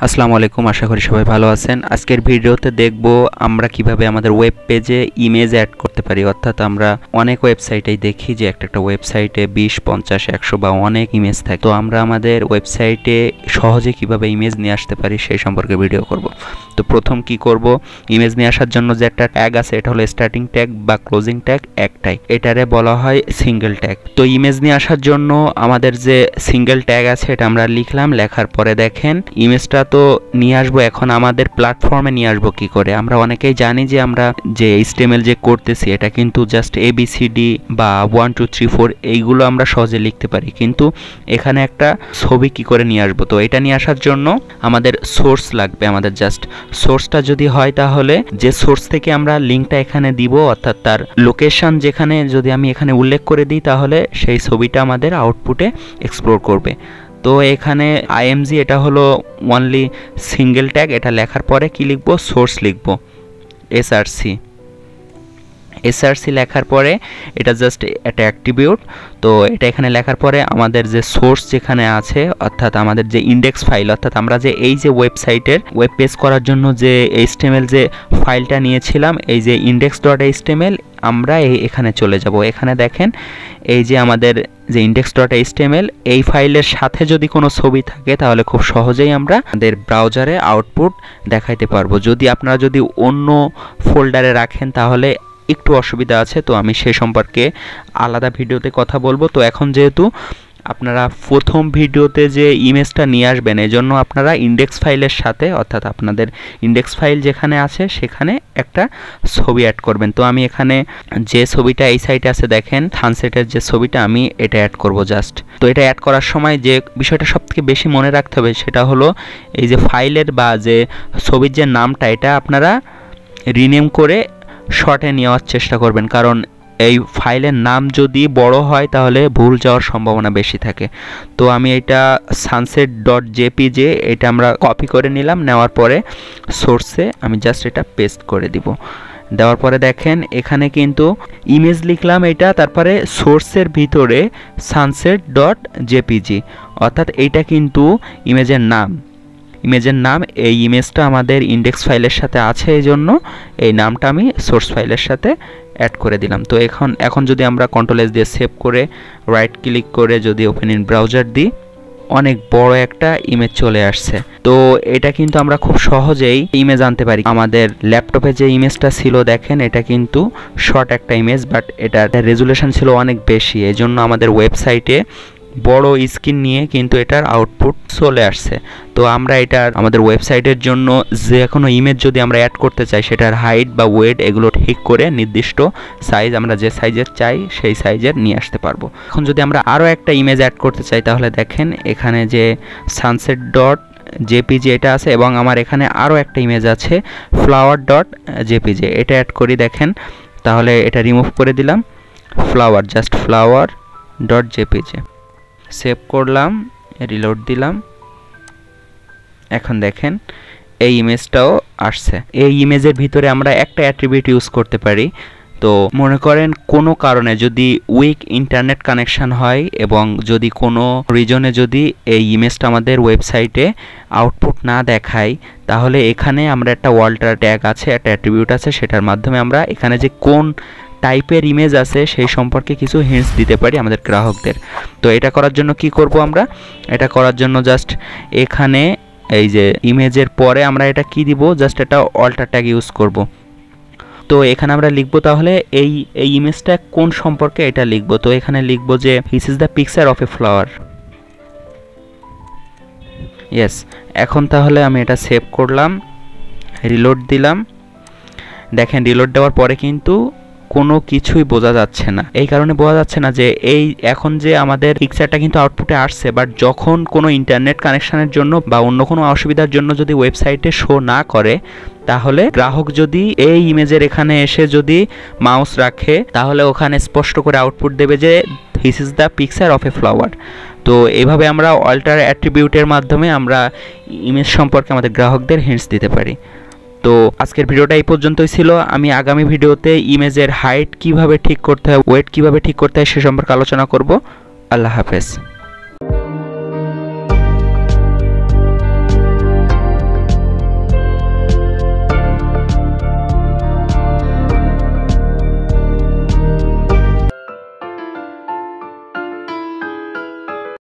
আসসালামু আলাইকুম, আশা করি সবাই ভালো আছেন। আজকের ভিডিওতে দেখব আমরা কিভাবে আমাদের ওয়েব পেজে ইমেজ অ্যাড করতে পারি। অর্থাৎ আমরা অনেক ওয়েবসাইটেই দেখি যে একটা ওয়েবসাইটে 20, 50, 100 বা অনেক ইমেজ থাকে। তো আমরা আমাদের ওয়েবসাইটে সহজে কিভাবে ইমেজ নিয়ে আসতে পারি সেই সম্পর্কে ভিডিও করব। তো প্রথম কি করব, ইমেজ নিয়ে আসার জন্য যে একটা ট্যাগ আছে এটা হলো স্টার্টিং ট্যাগ বা ক্লোজিং ট্যাগ একটাই, এটারে বলা হয় সিঙ্গেল ট্যাগ। তো ইমেজ নিয়ে আসার জন্য আমাদের যে সিঙ্গেল ট্যাগ আছে এটা আমরা লিখলাম, লেখার পরে দেখেন ইমেজটা তো নিয়ে আসবো। এখন আমাদের প্ল্যাটফর্মে নিয়ে আসবো কি করে, আমরা অনেকেই জানি যে আমরা যে HTML যে করতেছি এটা কিন্তু জাস্ট ABCD বা 1 2 3 4 এইগুলো আমরা সহজে লিখতে পারি, কিন্তু এখানে একটা ছবি কি করে নিয়ে আসবো। তো এটা নিয়ে আসার জন্য আমাদের সোর্স লাগবে। আমাদের জাস্ট সোর্সটা যদি হয় তাহলে যে সোর্স থেকে আমরা লিঙ্কটা এখানে দিব, অর্থাৎ তার লোকেশন যেখানে যদি আমি এখানে উল্লেখ করে দিই তাহলে সেই ছবিটা আমাদের আউটপুটে এক্সপ্লোর করবে। তো এখানে IMG এটা হলো অনলি সিঙ্গেল ট্যাগ। এটা লেখার পরে কি লিখবো, সোর্স লিখবো SRC লেখার পরে এটা জাস্ট একটা অ্যাট্রিবিউট। তো এটা এখানে লেখার পরে আমাদের যে সোর্স যেখানে আছে, অর্থাৎ আমাদের যে ইন্ডেক্স ফাইল, অর্থাৎ আমরা যে এই যে ওয়েবসাইটের ওয়েব পেজ করার জন্য যে HTML যে ফাইলটা নিয়েছিলাম, এই যে index.html, আমরা এখানে চলে যাব। এখানে দেখেন এই যে আমাদের যে index.html এই ফাইলের সাথে যদি কোনো ছবি থাকে তাহলে খুব সহজেই আমরা আমাদের ব্রাউজারে আউটপুট দেখাইতে পারবো। যদি আপনারা যদি অন্য ফোল্ডারে রাখেন তাহলে একটু অসুবিধা আছে, তো আমি সেই সম্পর্কে আলাদা ভিডিওতে কথা বলবো। তো এখন যেহেতু আপনারা প্রথম ভিডিওতে যে ইমেজটা নিয়ে আসবেন এজন্য আপনারা ইন্ডেক্স ফাইলের সাথে, অর্থাৎ আপনাদের ইন্ডেক্স ফাইল যেখানে আছে সেখানে একটা ছবি অ্যাড করবেন। তো আমি এখানে যে ছবিটা এই সাইটে আছে দেখেন সানসেটের যে ছবিটা, আমি এটা অ্যাড করব জাস্ট। তো এটা অ্যাড করার সময় যে বিষয়টা সবথেকে বেশি মনে রাখতে হবে সেটা হলো এই যে ফাইলের বা যে ছবির যে নামটা এটা আপনারা রিনেম করে শর্টে নেওয়ার চেষ্টা করবেন, কারণ এই ফাইলের নাম যদি বড় হয় তাহলে ভুল যাওয়ার সম্ভাবনা বেশি থাকে। তো আমি এটা sunset.jpg এটা আমরা কপি করে নিলাম, নেওয়ার পরে সোর্সে আমি জাস্ট এটা পেস্ট করে দিব। দেওয়ার পরে দেখেন এখানে কিন্তু ইমেজ লিখলাম এটা, তারপরে সোর্সের ভিতরে sunset.jpg, অর্থাৎ এইটা কিন্তু ইমেজের নাম। এই ইমেজটা আমাদের ইন্ডেক্স ফাইলের সাথে আছে, এই জন্য এই নামটা আমি সোর্স ফাইলের সাথে অ্যাড করে দিলাম। তো এখন যদি আমরা কন্ট্রোল-S দিয়ে সেভ করে রাইট ক্লিক করে যদি ওপেন ইন ব্রাউজার দিই, অনেক বড় একটা ইমেজ চলে আসছে। তো এটা কিন্তু আমরা খুব সহজেই ইমেজ আনতে পারি। আমাদের ল্যাপটপে যে ইমেজটা ছিল দেখেন এটা কিন্তু শর্ট একটা ইমেজ, বাট এটার রেজুলেশন ছিল অনেক বেশি, এই জন্য আমাদের ওয়েবসাইটে বড় স্ক্রিন নিয়ে কিন্তু এটার আউটপুট চলে আসছে। তো আমরা এটার আমাদের ওয়েবসাইটের জন্য যে কোনো ইমেজ যদি আমরা অ্যাড করতে চাই সেটার হাইট বা ওয়েট এগুলো ঠিক করে নির্দিষ্ট সাইজ আমরা যে সাইজের চাই সেই সাইজের নিয়ে আসতে পারবো। এখন যদি আমরা আরও একটা ইমেজ অ্যাড করতে চাই তাহলে দেখেন এখানে যে sunset.jpg এটা আছে এবং আমার এখানে আরও একটা ইমেজ আছে flower.jpg, এটা অ্যাড করি দেখেন। তাহলে এটা রিমুভ করে দিলাম, জাস্ট flower.jpg সেভ করলাম, রিলোড দিলাম। এখন দেখেন এই ইমেজটাও আসছে। এই ইমেজের ভিতরে আমরা একটা অ্যাট্রিবিউট ইউজ করতে পারি। তো মনে করেন কোনো কারণে যদি উইক ইন্টারনেট কানেকশন হয় এবং যদি কোনো রিজনে যদি এই ইমেজটা আমাদের ওয়েবসাইটে আউটপুট না দেখায়, তাহলে এখানে আমরা একটা ওয়াল্টার ট্যাগ আছে, একটা অ্যাট্রিবিউট আছে, সেটার মাধ্যমে আমরা এখানে যে কোন টাইপের ইমেজ আছে সেই সম্পর্কে কিছু হিন্টস দিতে পারি আমাদের গ্রাহকদের। তো এটা করার জন্য কি করব, আমরা এটা করার জন্য জাস্ট এখানে এই যে ইমেজের পরে আমরা এটা কি দিব, জাস্ট এটা অল্টার ট্যাগ ইউজ করব। তো এখানে আমরা লিখব তাহলে এই ইমেজটা কোন সম্পর্কে এটা লিখব। তো এখানে লিখব যে this is the picture of a flower. Yes, এখন তাহলে আমি এটা সেভ করলাম, রিলোড দিলাম। দেখেন রিলোড দেওয়ার পরে কিন্তু কোনো কিছুই বোঝা যাচ্ছে না। এই কারণে বোঝা যাচ্ছে না যে এই এখন যে আমাদের পিকচারটা কিন্তু আউটপুটে আসছে, বাট যখন কোনো ইন্টারনেট কানেকশনের জন্য বা অন্য কোনো অসুবিধার জন্য যদি ওয়েবসাইটে শো না করে, তাহলে গ্রাহক যদি এই ইমেজের এখানে এসে যদি মাউস রাখে তাহলে ওখানে স্পষ্ট করে আউটপুট দেবে যে this is the picture of a flower. তো এইভাবে আমরা অল্টার অ্যাট্রিবিউটের মাধ্যমে আমরা ইমেজ সম্পর্কে আমাদের গ্রাহকদের হিন্টস দিতে পারি। তো আজকের ভিডিওটা এই পর্যন্তই ছিল। আমি আগামী ভিডিওতে ইমেজের হাইট কিভাবে ঠিক করতে হয়, ওয়েট কিভাবে ঠিক করতে হয় সে সম্পর্কে আলোচনা করব। আল্লাহ হাফেজ।